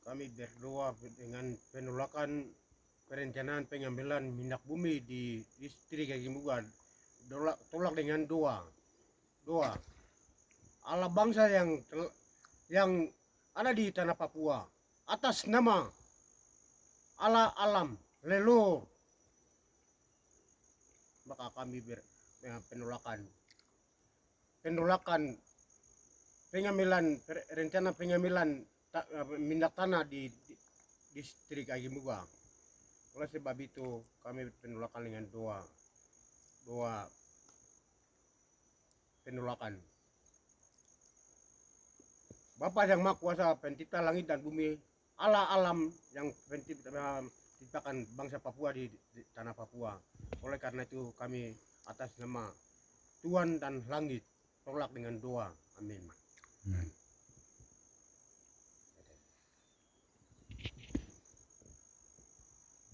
kami berdoa dengan penolakan perencanaan pengambilan minyak bumi di distrik Agimuga. Tolak dengan doa. Allah bangsa yang ada di tanah Papua atas nama Allah alam leluhur, maka kami penolakan rencana pengambilan minyak tanah di distrik Agimuga. Oleh sebab itu kami penolakan dengan doa penolakan. Bapa yang Maha Kuasa, pencipta langit dan bumi, Allah alam yang menciptakan bangsa Papua di tanah Papua. Oleh karena itu kami atas nama Tuhan dan langit tolak dengan doa. Amin.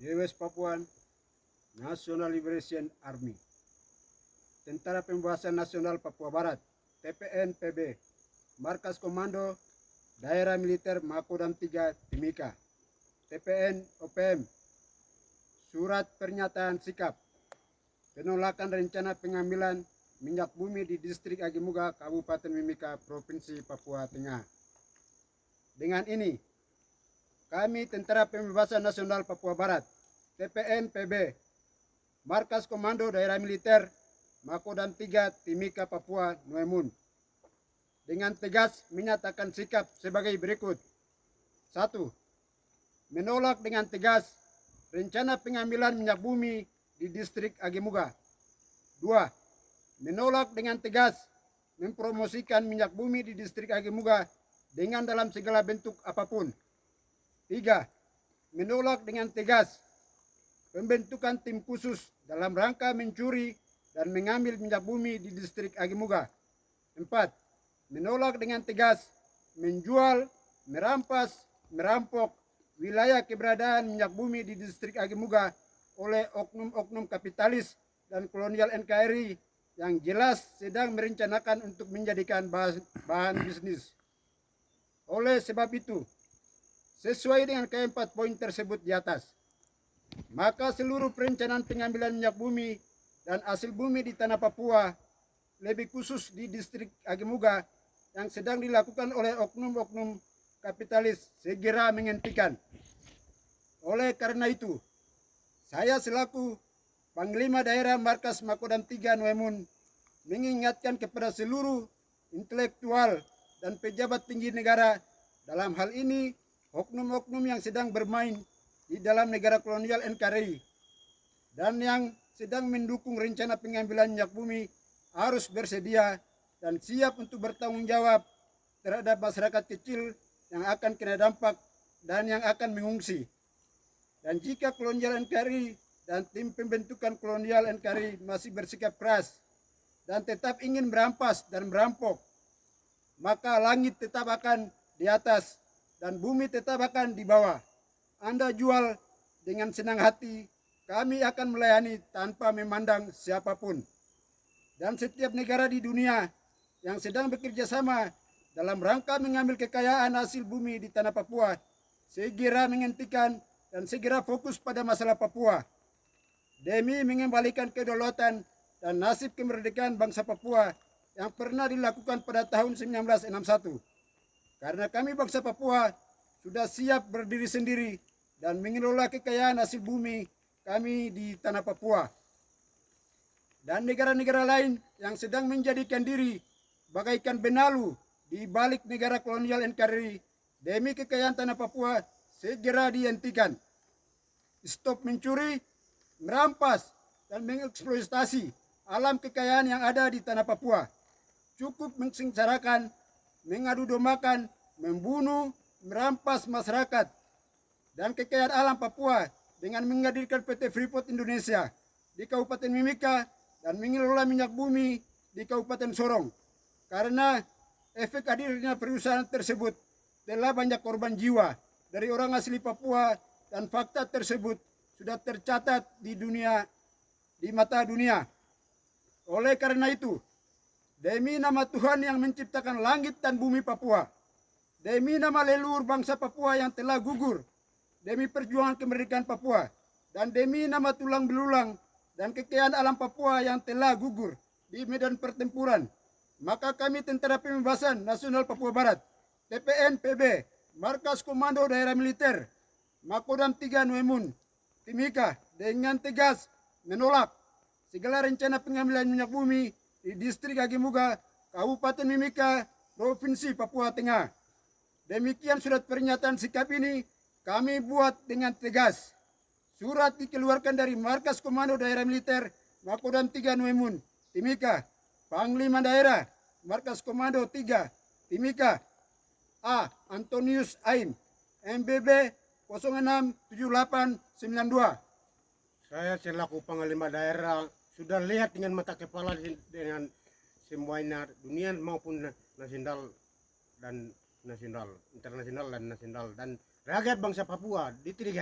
Dewes Papuan National Liberation Army, Tentara Pembebasan Nasional Papua Barat, TPNPB, Markas Komando Daerah Militer Makodam 3 Timika, TPN OPM, Surat Pernyataan Sikap penolakan rencana pengambilan minyak bumi di distrik Agimuga, Kabupaten Mimika, Provinsi Papua Tengah. Dengan ini, kami Tentara Pembebasan Nasional Papua Barat, TPNPB, Markas Komando Daerah Militer Makodam 3 Timika, Papua Nuemun, dengan tegas menyatakan sikap sebagai berikut. 1. Menolak dengan tegas rencana pengambilan minyak bumi di distrik Agimuga. 2. Menolak dengan tegas mempromosikan minyak bumi di distrik Agimuga dengan dalam segala bentuk apapun. 3. Menolak dengan tegas pembentukan tim khusus dalam rangka mencuri dan mengambil minyak bumi di distrik Agimuga. 4. Menolak dengan tegas menjual, merampas, merampok wilayah keberadaan minyak bumi di distrik Agimuga oleh oknum-oknum kapitalis dan kolonial NKRI yang jelas sedang merencanakan untuk menjadikan bahan bisnis. Oleh sebab itu, sesuai dengan keempat poin tersebut di atas, maka seluruh perencanaan pengambilan minyak bumi dan hasil bumi di tanah Papua, lebih khusus di distrik Agimuga, yang sedang dilakukan oleh oknum-oknum kapitalis segera menghentikan. Oleh karena itu, saya selaku Panglima Daerah Markas Makodam 3 Nuemun mengingatkan kepada seluruh intelektual dan pejabat tinggi negara, dalam hal ini oknum-oknum yang sedang bermain di dalam negara kolonial NKRI dan yang sedang mendukung rencana pengambilan minyak bumi, harus bersedia dan siap untuk bertanggung jawab terhadap masyarakat kecil yang akan kena dampak dan yang akan mengungsi. Dan jika kolonial NKRI dan tim pembentukan kolonial NKRI masih bersikap keras dan tetap ingin merampas dan merampok, maka langit tetap akan di atas dan bumi tetap akan di bawah. Anda jual dengan senang hati, kami akan melayani tanpa memandang siapapun. Dan setiap negara di dunia yang sedang bekerja sama dalam rangka mengambil kekayaan hasil bumi di tanah Papua, segera menghentikan dan segera fokus pada masalah Papua demi mengembalikan kedaulatan dan nasib kemerdekaan bangsa Papua yang pernah dilakukan pada tahun 1961. Karena kami bangsa Papua sudah siap berdiri sendiri dan mengelola kekayaan hasil bumi kami di tanah Papua. Dan negara-negara lain yang sedang menjadikan diri bagaikan benalu di balik negara kolonial NKRI demi kekayaan tanah Papua segera dihentikan. Stop mencuri, merampas, dan mengeksploitasi alam kekayaan yang ada di tanah Papua. Cukup mensengsarakan, mengadu dombakan, membunuh, merampas masyarakat dan kekayaan alam Papua dengan menghadirkan PT Freeport Indonesia di Kabupaten Mimika dan mengelola minyak bumi di Kabupaten Sorong. Karena efek hadirnya perusahaan tersebut telah banyak korban jiwa dari orang asli Papua dan fakta tersebut sudah tercatat di mata dunia. Oleh karena itu, demi nama Tuhan yang menciptakan langit dan bumi Papua, demi nama leluhur bangsa Papua yang telah gugur, demi perjuangan kemerdekaan Papua, dan demi nama tulang belulang dan kekayaan alam Papua yang telah gugur di medan pertempuran, maka kami Tentara Pembebasan Nasional Papua Barat, TPN PB, Markas Komando Daerah Militer, Makodam 3 Nuemun, Timika, dengan tegas menolak segala rencana pengambilan minyak bumi di distrik Agimuga, Kabupaten Mimika, Provinsi Papua Tengah. Demikian surat pernyataan sikap ini kami buat dengan tegas. Surat dikeluarkan dari Markas Komando Daerah Militer, Makodam 3 Nuemun, Timika, Panglima Daerah, Markas Komando 3, Timika, A. Antonius Ain, MBB 067892. Saya selaku Panglima Daerah sudah lihat dengan mata kepala dengan semuanya dunia maupun nasional dan internasional dan nasional, dan rakyat bangsa Papua di titik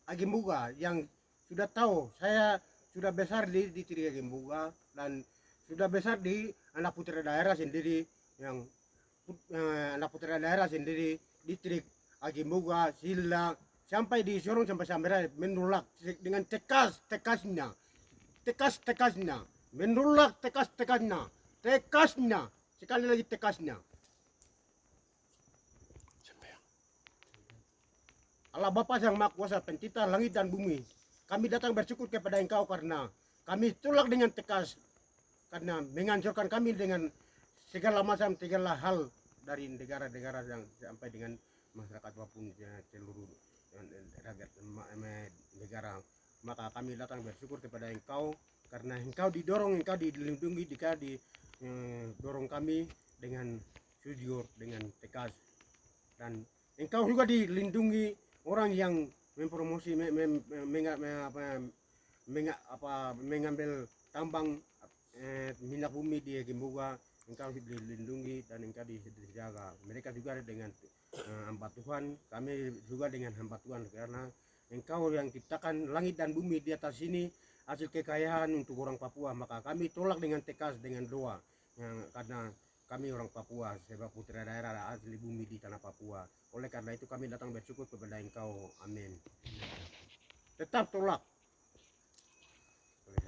Agimuga yang sudah tahu saya sudah besar di titik Agimuga dan sudah besar di anak putra daerah sendiri yang anak putra daerah sendiri di titik Agimuga, Sila, sampai di Sorong sampai menolak dengan tekasnya menolak tekasnya sekali lagi tekasnya. Allah Bapa Sang Maha Kuasa Pencipta langit dan bumi, kami datang bersyukur kepada Engkau karena kami tolak dengan tegas karena menghancurkan kami dengan segala hal dari negara-negara yang sampai dengan masyarakat maupun seluruh rakyat negara. Maka kami datang bersyukur kepada Engkau karena Engkau didorong, Engkau dilindungi, Engkau didorong kami dengan jujur, dengan tegas, dan Engkau juga dilindungi orang yang mempromosi mengambil tambang minyak bumi di Agimuga. Engkau dilindungi dan engkau dijaga. Mereka juga dengan hamba Tuhan, kami juga dengan hamba Tuhan, karena engkau yang ciptakan langit dan bumi di atas sini hasil kekayaan untuk orang Papua. Maka kami tolak dengan tegas dengan doa karena kami orang Papua, sebab putra daerah asli bumi di tanah Papua. Oleh karena itu kami datang bersyukur kepada Engkau. Amin. Tetap tolak